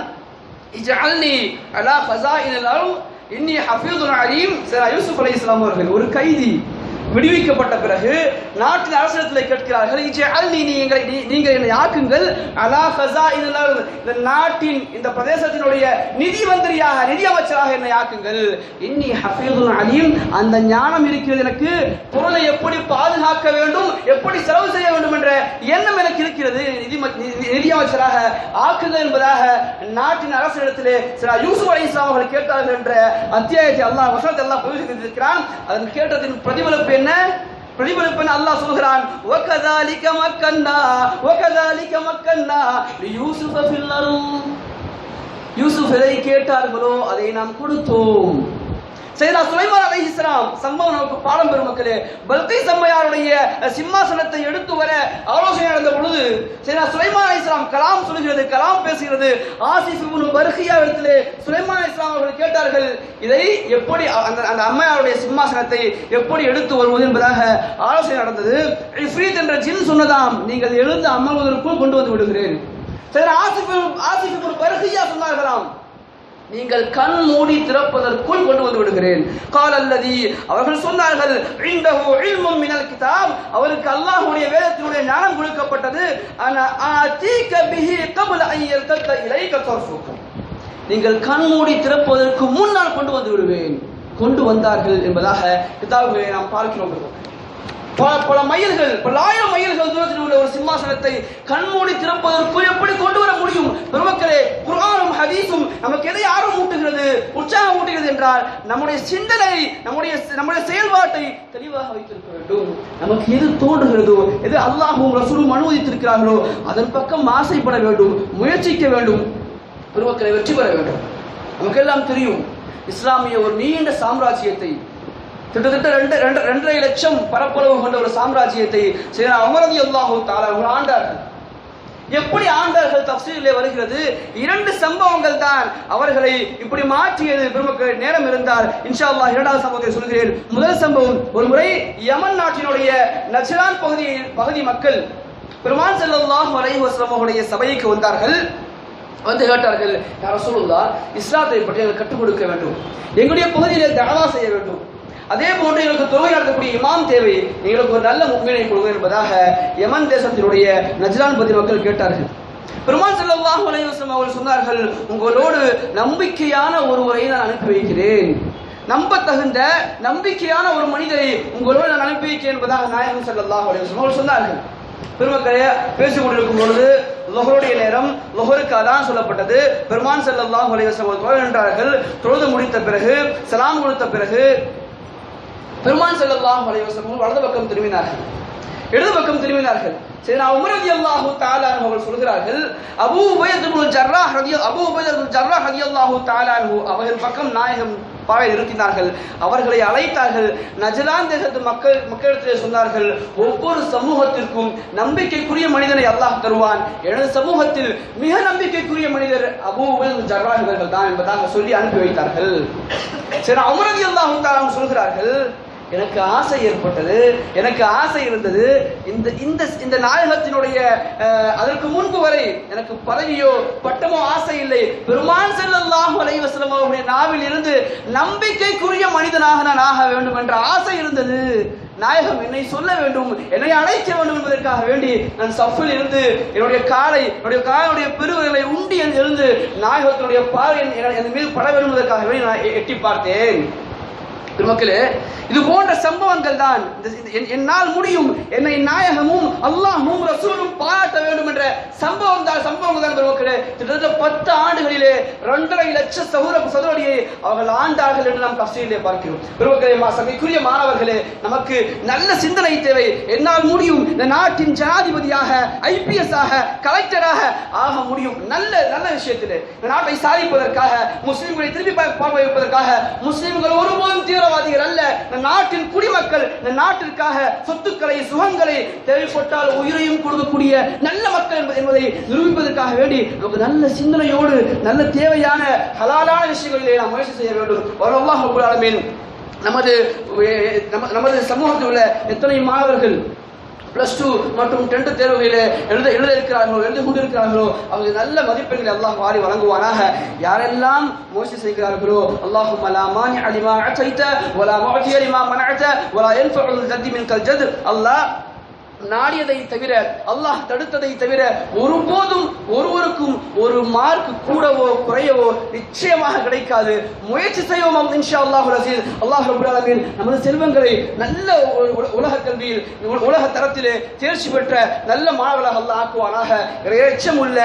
இஜஅல்னி அலா ஃபஸாயினில் அர்த் இன்னி ஹஃபீதுன் அலீம். யூசுப் அலைஹிஸ்ஸலாம் அவர்கள் ஒரு கைதி விடுவிக்கப்பட்ட பிறகு நாட்டின் அரசிடத்தில் கேட்கிறார்கள், நீங்கள் என்னை ஆக்குங்கள், அலா ஃபஸாயினில் அர்த், இந்த நாட்டின் இந்த பிரதேசத்தினுடைய நிதி மந்திரியாக, நிதி அமைச்சராக என்னை ஆக்குங்கள். இன்னி ஹஃபீதுன் அலீம், அந்த ஞானம் இருக்கிறது எனக்கு, பொருளை எப்படி பாதுகாக்க வேண்டும், எப்படி செலவு செய்ய வேண்டும் என்ற எண்ணம் எனக்கு இருக்கிறது, நிதி அமைச்சராக ஆக்குங்கள் என்பதாக நாட்டின் அரசிடத்திலே யூசுப் அலைஹிஸ்ஸலாம் அவர்கள் கேட்டார்கள் என்ற அத்தியாயத்தை அல்லாஹ் வசனத்தை அல்லாஹ் பதிவு செய்திருக்கிறான். அதன் கேட்டதின் பிரதிபலிப்பு என்ன? பிரதிபலிப்பன் அல்லாஹ் சொல்கிறான், வகதாலிக மக்கன்னா லியூசுஃப ஃபில் அர்த், யூசுப் எதை கேட்டார்களோ அதை நாம் கொடுத்தோம். சையதுனா சுலைமான் அலைஹிஸ்ஸலாம் சம்பவம் பாடம் பெறும் மக்களே. பல்கீஸ் அம்மையாருடைய சிம்மாசனத்தை எடுத்து வர ஆலோசனை நடந்த பொழுது சுலைமான் அலைஹிஸ்ஸலாம் கலாம் சொல்கிறது, கலாம் பேசுகிறது. ஆசிஃப் இப்னு பர்கியாவிடத்திலே சுலைமான் அலைஹிஸ்ஸலாம் அவர்கள் கேட்டார்கள், இதை எப்படி அந்த அம்மையாருடைய சிம்மாசனத்தை எப்படி எடுத்து வருவது என்பதாக ஆலோசனை நடந்தது. இஃப்ரீத் என்ற ஜின் சொன்னதாம், நீங்கள் எழுந்து அமர்வதற்குள் கொண்டு வந்து விடுகிறேன். ஆசிஃப் இப்னு பர்கியா சொன்னார்களாம், நீங்கள் கண் மூடி திறப்பதற்குள் கொண்டு வந்து விடுகிறேன். காலல்லதி அவர்கள் சொன்னார்கள், இன்தஹு இல்மும் மினல் கிதாப், அவருக்கு அல்லாஹ்வுடைய வேதத்தினுடைய ஞானம் கொடுக்கப்பட்டது. அனா ஆதீக பிஹி கப்ல அன் யல்தத இலைக தர்ஃபுக், நீங்கள் கண் மூடி திறப்பதற்கு முன்னால் கொண்டு வந்து விடுவேன். கொண்டு வந்தார்கள் என்பதாக கிதாபுகளை நாம் பார்க்கிறோம். பல மைல்கள், பல்லாயிரம் மைல்கள் தூரத்தில் உள்ள ஒரு சிம்மாசனத்தை கண்மூடி திறப்பதற்கு எப்படி கொண்டு வர முடியும்? பெருமக்களே, குர்ஆனும் ஹதீஸும் நமக்கு எதை ஆர்வம் ஊட்டுகிறது, உற்சாகம் ஊட்டுகிறது என்றால் நம்முடைய சிந்தனை, நம்முடைய செயல்பாட்டை தெளிவாக வைத்திருக்க வேண்டும். நமக்கு எது தோன்றுகிறதோ, எது அல்லாஹ்வும் ரசூலும் அனுமதித்திருக்கிறார்களோ அதன் பக்கம் ஆசைப்பட வேண்டும், முயற்சிக்க வேண்டும். பெருமக்களை வெற்றி பெற வேண்டும். நமக்கெல்லாம் தெரியும், இஸ்லாமிய ஒரு நீண்ட சாம்ராஜ்யத்தை, கிட்டத்தட்ட 2.5 லட்சம் பரப்பளவு கொண்ட ஒரு சாம்ராஜ்யத்தை உமர் ரலியல்லாஹு தஆலா ஆண்டார்கள். எப்படி ஆண்டார்கள் தஃசீரிலே வருகிறது. 2 சம்பவங்கள் தான் அவர்களை இப்படி மாற்றியது. பெருமக்கள், நேரம் இருந்தால் இன்ஷா அல்லாஹ் 2வது சம்பவத்தை சொல்கிறேன். முதல் சம்பவம், ஒரு முறை யமன் நாட்டினுடைய நஜ்ரான் பகுதி மக்கள் பெருமான் ஸல்லல்லாஹு அலைஹி வஸல்லம் அவருடைய சபைக்கு வந்தார்கள். வந்து கேட்டார்கள், யா ரசூலுல்லாஹ், இஸ்லாத்தை பற்றி எங்களுக்கு கற்றுக் கொடுக்க வேண்டும், எங்களுடைய பகுதியிலே தஅவா செய்ய வேண்டும், அதே போன்று எங்களுக்கு தொழுகை நடத்தக்கூடிய இமாம் தேவை, எங்களுக்கு ஒரு நல்ல முக்மீனை கொடுங்க என்பதாக யமன் தேசத்தினுடைய நஜ்ரான் பகுதி மக்கள் கேட்டார்கள். பெருமான் ஸல்லல்லாஹு அலைஹி வஸல்லம் அவர்கள் சொன்னார்கள், உங்களோடு நம்பிக்கையான ஒருவரை நான் அனுப்பி வைக்கிறேன், நம்ப தகுந்த நம்பிக்கையான ஒரு மனிதரை உங்களோடு நான் அனுப்பி வைக்கிறேன் என்பதாக நாயகம் ஸல்லல்லாஹு அலைஹி வஸல்லம் அவர்கள் சொன்னார்கள். பெருமக்களே, பேசிக் கொண்டிருக்கும் பொழுது லுஹருடைய நேரம், லுஹருக்கு அதான் சொல்லப்பட்டது. பெருமான் ஸல்லல்லாஹு அலைஹி வஸல்லம் தொழ நின்றார்கள். தொழுது முடித்த பிறகு, சலாம் கொடுத்த பிறகு பெருமான் ஸல்லல்லாஹு அலைஹி வஸல்லம் வலது பக்கம் திரும்பினார்கள், இடது பக்கம் திரும்பினார்கள். சரி, உமர் ரலியல்லாஹு தஆலா அவர்கள் சொல்கிறார்கள், அபூ உபைத் இப்னு ஜர்ராஹ் ரலியல்லாஹு தஆலா அவர்கள் பக்கம் நாயகம் பாவை நிறுத்தினார்கள். அவர்களை அழைத்தார்கள். நஜ்ரான் தேசத்து மக்களிடத்திலே சொன்னார்கள், ஒவ்வொரு சமூகத்திற்கும் நம்பிக்கைக்குரிய மனிதனை அல்லாஹ் தருவான். எனது சமூகத்தில் மிக நம்பிக்கைக்குரிய மனிதர் அபூ உபைத் ஜர்ராஹ் அவர்கள் தான் என்பதாக சொல்லி அனுப்பி வைத்தார்கள். சரி, உமர் ரலியல்லாஹு தஆலா சொல்கிறார்கள், எனக்கு ஆசை ஏற்பட்டது, எனக்கு ஆசை இருந்தது. இந்த நாயகத்தினுடைய அதற்கு முன்பு வரை எனக்கு பதவியோ பட்டமோ ஆசை இல்லை. பெருமான் ஸல்லல்லாஹு அலைஹி வஸல்லம் அவருடைய நாவில் இருந்து நம்பிக்கைக்குரிய மனிதனாக நான் ஆக வேண்டும் என்ற ஆசை இருந்தது. நாயகம் என்னை சொல்ல வேண்டும், என்னை அழைக்க வேண்டும் என்பதற்காக வேண்டி நான் சஃபில் இருந்து என்னுடைய காலுடைய பெருவிரலை உண்டி எழுந்து நாயகத்தினுடைய பார்வை என் மீது பட வேண்டும் என்பதற்காக வேண்டி நான் எட்டி பார்த்தேன். பெருமக்களே, இது போன்ற சம்பவங்கள் தான் என்னால் முடியும், என்னை நாயகமும் அல்லாஹ்வும் ரசூலும் பாராட்ட வேண்டும் என்ற சம்பவங்கள் தான் பெருமக்களே. கிட்டத்தட்ட 10 ஆண்டுகளிலே 2.5 லட்சம் சதுரடியை அவர்கள் ஆண்டார்கள் என்று நாம் தஃசீரிலே பார்க்கிறோம். பெருமக்களே, சபைக்குரிய மாணவர்களே, நமக்கு நல்ல சிந்தனை தேவை. என்னால் முடியும், இந்த நாட்டின் ஜனாதிபதியாக, IPS ஆக, கலெக்டராக ஆக முடியும். நல்ல நல்ல விஷயத்திலே இந்த நாட்டை சாதிப்பதற்காக, முஸ்லிம்களை திருப்பி பார்க்க வைப்பதற்காக, முஸ்லிம்கள் ஒருபோதும் தீவிரவாதிகள் அல்ல, நாட்டின் குடிமக்கள், இந்த நாட்டிற்காக சொத்துக்களை, சுகங்களை, தேவைப்பட்டால் உயிரையும் கொடுக்கக்கூடிய நல்ல மக்கள் என்பதை நிரூபிப்பதற்காக வேண்டி நமக்கு நல்ல சிந்தனையோடு நல்ல தேவையான ஹலாலான விஷயங்களிலே நாம் முயற்சி செய்ய வேண்டும். அல்லாஹ் ரப்பல் ஆலமீன் நமது சமூகத்தில் உள்ள எத்தனை மாணவர்கள் +2 மற்றும் 10th தேர்வுகளிலே எழுத இருக்கிறார்களோ, எழுதி கொண்டிருக்கிறார்களோ, அவங்க நல்ல மதிப்பெண்களை அல்லாஹ் வாரி வழங்குவானாக. யாரெல்லாம் முயற்சி செய்கிறார்களோ, அல்லாஹும்ம லா மானிஅ லிமா அதைத வலா முஅதிய லிமா மனஅத வலா யன்ஃபஉல் ஜத்தி மின்கல் ஜத். அல்லாஹ் நாடியதை தவிர, அல்லாஹ் தடுத்ததை தவிர ஒருபோதும் ஒருவருக்கும் ஒரு மார்க் கூடவோ குறையவோ நிச்சயமாக கிடைக்காது. முயற்சி செய்வோம் இன்ஷா அல்லாஹுல் அஸீஸ். அல்லாஹ் ரப்பல் ஆலமீன் நமது செல்வங்களை நல்ல உலக கல்வியில், உலக தரத்திலே தேர்ச்சி பெற்ற நல்ல மாணவர்களாக அல்லாஹ் ஆக்குவானாக. எச்சம் உள்ள,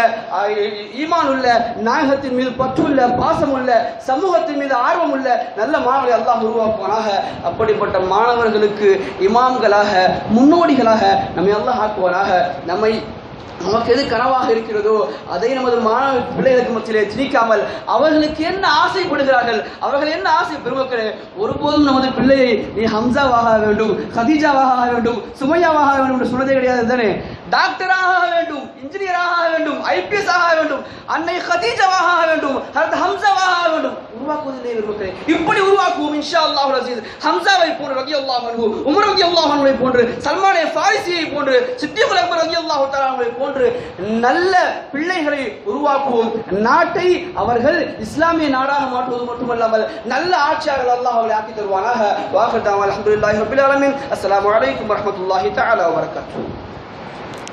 ஈமான் உள்ள, நாயகத்தின் மீது பற்றுள்ள, பாசம் உள்ள, சமூகத்தின் மீது ஆர்வம் உள்ள நல்ல மாணவர்களை அல்லாஹ் உருவாக்குவானாக. அப்படிப்பட்ட மாணவர்களுக்கு இமாம்களாக, முன்னோடிகளாக நம்மை அல்லாஹ் ஆக்குவானாக. நம்மை நமக்கு எது கனவாக இருக்கிறதோ அதை நமது மாணவ பிள்ளைகளுக்கு மத்தியிலே திணிக்காமல் அவர்களுக்கு என்ன ஆசைப்படுகிறார்கள், அவர்கள் என்ன ஆசை, பெருமக்களே, ஒருபோதும் நமது பிள்ளையை நீ ஹம்சாவாக வேண்டும், கதீஜாவாக வேண்டும், சுமையாவாக வேண்டும் என்று சொன்னதே கிடையாது தானே. டாக்டராக வேண்டும், இன்ஜினியராக வேண்டும், IPS ஆக வேண்டும், அன்னை கதீஜாவாக வேண்டும், ஹம்சாவாக வேண்டும், உருவாக்குவதில்லை பெருமக்களே. இப்படி உருவாக்குவோம் இன்ஷா அல்லாஹுல் அஸீஸ். ஹம்சாவை போன்று ரலியல்லாஹு அன்ஹு, உமர் ரலியல்லாஹு அன்ஹுவை போன்று, சல்மானே ஃபாரிசியை போன்று, சித்திகுல் அக்பர் ரலியல்லாஹு தஆலா அன்ஹுவை போன்று நல்ல பிள்ளைகளை உருவாக்குவோம். நாட்டை அவர்கள் இஸ்லாமிய நாடாக மாற்றுவது மட்டுமல்லாமல் நல்ல ஆட்சியாளர்கள் அல்லாஹ் அவர்களை ஆக்கி தருவானாக. வாஹர் தஅவானா அல்ஹம்துலில்லாஹி ரப்பில் ஆலமீன். அஸ்ஸலாமு அலைக்கும் வரஹ்மத்துல்லாஹி தஆலா வபரகாத்துஹு.